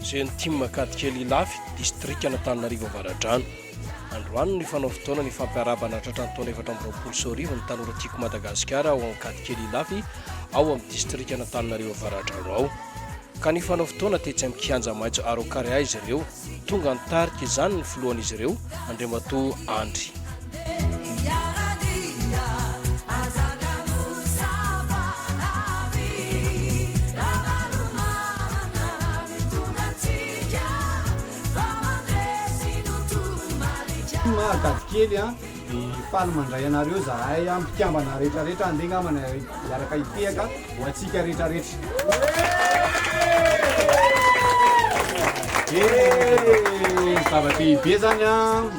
zay ny team Katikely Ilafy district Antananarivo Avaradrano. Androany ny fanao fotoana ny fampiarabana tratrany taona 2024 ny tanora tiako Madagasikara ao amin'ny Katikely Ilafy ao amin'ny district Antananarivo Avaradrano ao. Ka ny fanao fotoana tetsy amin'ny kianja maitso Arokarea izy ireo, tonga nitarika izany ny filohan'izy ireo Andriamatoa Andry. Katikely faly mandray anareo zahay mpikambana rehetrarehetra andeha ngamana iaraka itehaka ho atsika rehetrarehetra. Zava-dehibe zany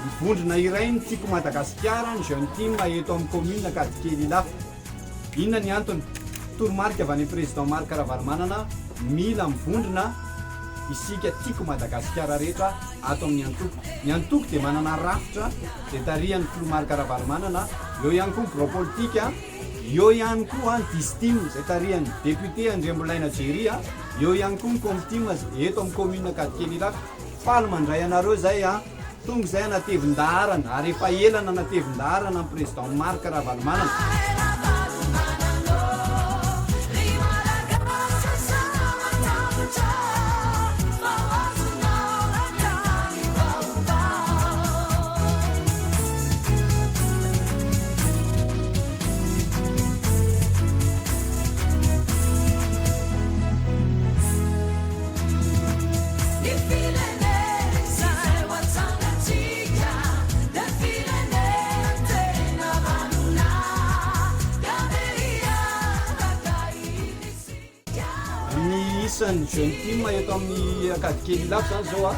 mivondrona iray ny tiako Madagasikara ny jeune team eto amin'ny commune Katikely Ilafy. Inona ny antony? Toromarika avy any président Marc Ravalomanana mila mivondrona isika tiako Madagasikara rehetra ato amin'ny antoko. Ny antoko dia manana rafitra dia tarihan'ny Marc Ravalomanana, eo ihany koa gros politika, eo ihany koa distim izay tarihan'ny député Andriambolaina Jerry, eo ihany koa ny comtim eto amin'ny commune Katikely Ilafy. Faly mandray anareo zay tonga izay anatevin-daharana ary efa elana anatevin-daharana amin'ny président Marc Ravalomanana. Isan'ny jeune team eto amin'ny Katikely Ilafy zany zao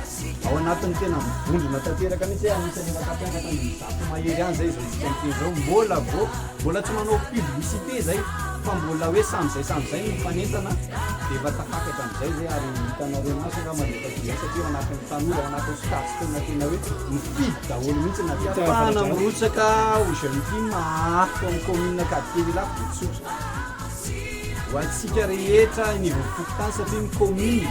ao anatin'ny tena mivondrona tanteraka mihitsy anisan'ny makapiakatra ny zato mahery any zay zao mbola tsy manao publicité zay fa mbola hoe samizay ny mifanentana dia efa tafakatra amin'izay zay ary hitanareo maso nga mandefa zay satria anatin'ny tanora anatin'ny sitatsy tena hoe mifidy daholo mihitsy na ahafahana mirotsaka ho jeune team ahafika amin'ny commune Katikely Ilafy tsotra ho antsika rehetra ny fokotany satria ny commune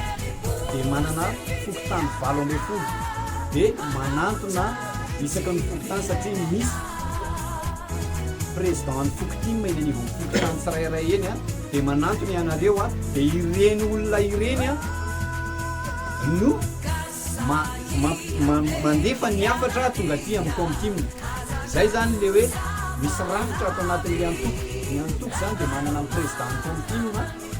dia manana fokotany 7 dia manantona isaka ny fokotany satria misy président ny fokotim eny anivon'ny fokotany tsirairay eny dia manantona ianareo dia ireny olona ireny no mandefa ny afatra tonga aty amin'ny comtim. Izay zany le hoe misy rafitra ato anatin'le antoko. Ny antoko zany dia manana ny président ny comtim,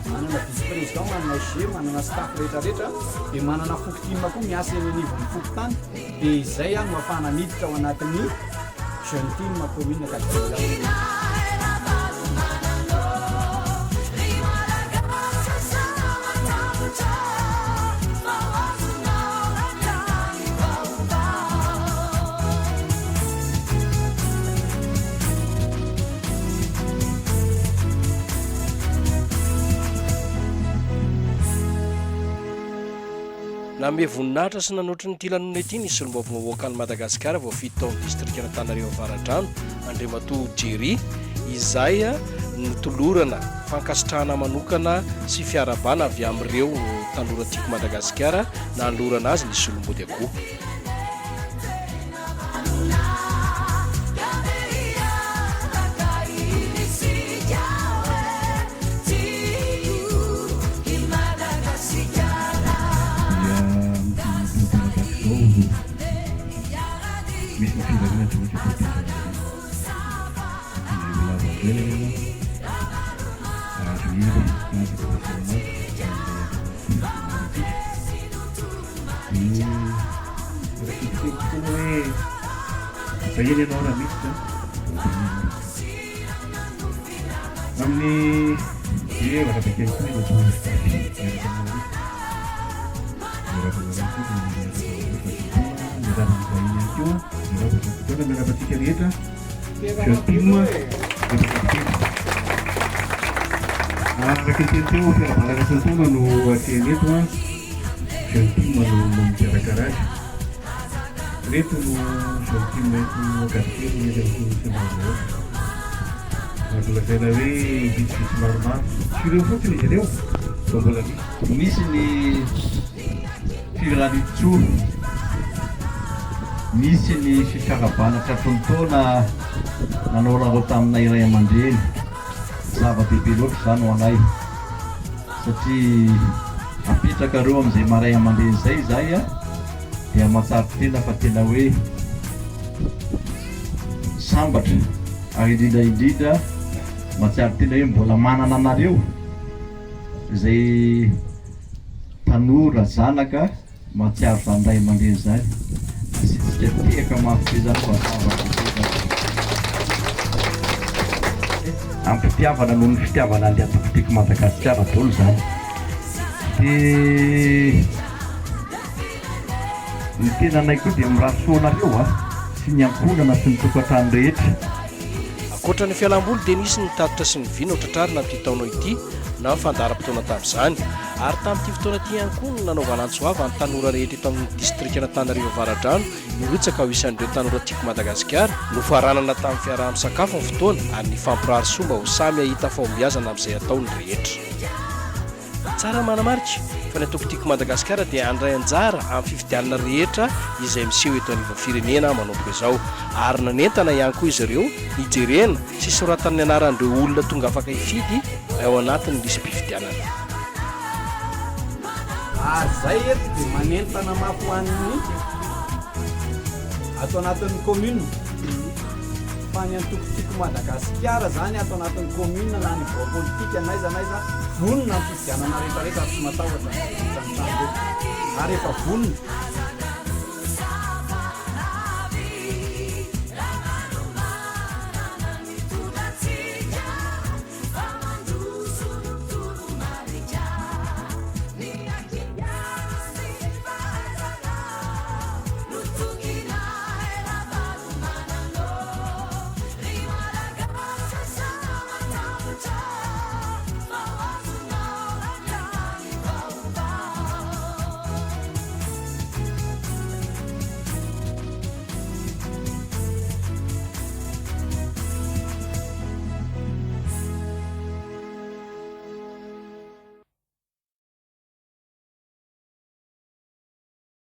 manana vice président, manana G, manana staff rehetrarehetra, dia manana fokotim koa miasa eny anivon'ny fokotany. Dia izay no ahafahana miditra ao anatin'ny jeune team commune Katikely Ilafy. Name voninahitra sy nanoatra ny tilanona ity nisy lombaovao-moakany Madagasikara voafito tao amin'ny district Antananarivo Avaradrano Andriamatoa Jerry izay nitolorana fankasitrahana manokana sy fiarabana avy amin'ireo tanora tiako Madagasikara nanolorana azy nisy olombody akoho. Saya dia orang mixta. Kami dia berada di sini dengan semua staff. Reto no sentimento Katikely ele semana. Agora hoe vitsivitsy maromaro. Tsy ireo fotsiny izy ireo. Fa mbola misy ny Firalitsoa misy ny fikarabana tratron'ny taona nanao rahao taminay iray aman-dreny zava-dehibe loatra izany ho anay satria apetraka reo amin'izay maray aman-dreny izay izahay a dia matsaro tena fa tena hoe sambatra ary indrindra matsiaro tena hoe mbola manana anareo izay tanora zanaka matsiaro izany ray aman-dreny izany asitsika tehaka mafizany fa zavatra ampitiavana noho ny fitiavana andeha atokotiko Madagasikara daholo zany dia ny tena anay koa dia mirasoanareo a sy ny amponana sy ny tokantrano rehetra. Ankoatra ny fialam-boly dia nisy ny tatitra sy ny vina otratrarina amin'ity taona ity na fandaharam-potoana tamin'izany ary tamin'ity fotoana ity ihany koa no nanaovana antsoava ny tanora rehetra eto amin'ny distrika Antananarivo Avaradrano nirotsaka ho isan'ireo tanora tiako Madagasikara no faranana tamin'ny fiaraha-misakafo ny fotoana ary ny fampirary somba ho samy ahita fahombiazana amin'izay ataony rehetra. Tsara manamarika fa ny atokotiko Madagasikara dia handray anjara amin'ny fifidianana rehetra izay miseho eto anivon'ny firenena manomboka izao ary nanentana ihany koa izy ireo hijerena sy soratan'ny anaran'ireo olona tonga afaka hifidy ao anatin'ny lisam-pifidianana. Zay eto dia manentana mafy ho an'ny ato anatin'ny commune fa ny atokotiko Madagasikara zany ato anatin'ny commune na ny voa politika naiza vonona ny fifidianana rehetrarehetra sy matahotra ary efa vonona